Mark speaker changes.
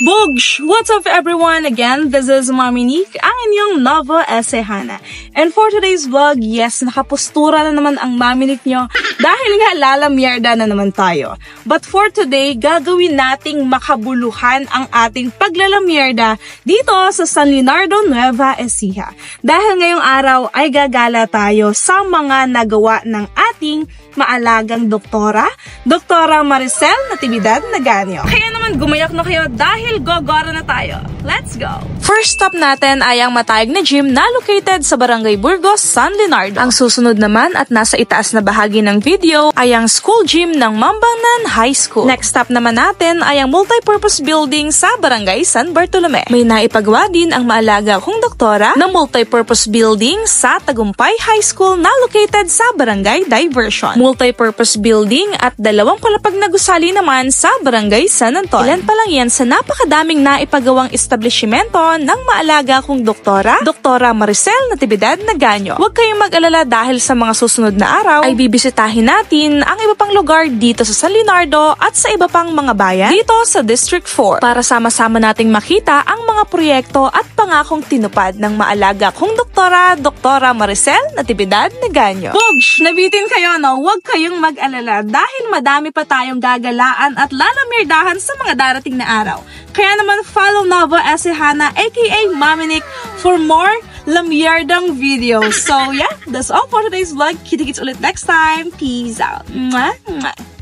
Speaker 1: Bugsh! What's up everyone? Again, this is Mommy Nick, ang inyong Nova Esehana. And for today's vlog, yes, nakapustura na naman ang Mommy Nick nyo dahil nga lalamyerda na naman tayo. But for today, gagawin nating makabuluhan ang ating paglalamyerda dito sa San Leonardo, Nueva Ecija. Dahil ngayong araw ay gagala tayo sa mga nagawa ng ating maalagang doktora, Doktora Maricel Natividad Naganyo. Kaya naman gumayak na kayo dahil gogora na tayo. Let's go! First stop natin ay ang matayog na gym na located sa Barangay Burgos, San Leonardo. Ang susunod naman at nasa itaas na bahagi ng video ay ang school gym ng Mambanan High School. Next stop naman natin ay ang multipurpose building sa Barangay San Bartolome. May naipagawa din ang maalaga kong doktora ng multipurpose building sa Tagumpay High School na located sa Barangay Diversion. Multipurpose building at dalawang palapag na gusali naman sa Barangay San Anton. Ilan pa lang yan sa napakadaming naipagawang establishmento ng maalaga kong doktora, Doktora Maricel Natividad Naganyo. Huwag kayong mag-alala dahil sa mga susunod na araw ay bibisitahin natin ang iba pang lugar dito sa San Leonardo at sa iba pang mga bayan dito sa District 4 para sama-sama nating makita ang mga proyekto at pangakong tinupad ng maalaga kong doktora, Doktora Maricel Natividad Naganyo. Bugsh! Nabitin kayo, no? Huwag kayong mag-alala dahil madami pa tayong gagalaan at lalamirdahan sa mga darating na araw. Kaya naman follow Nova Esehana aka Mommy Nick for more lamyerdang videos. So yeah, that's all for today's vlog. Kita-kits ulit next time. Peace out. Mwah, mwah.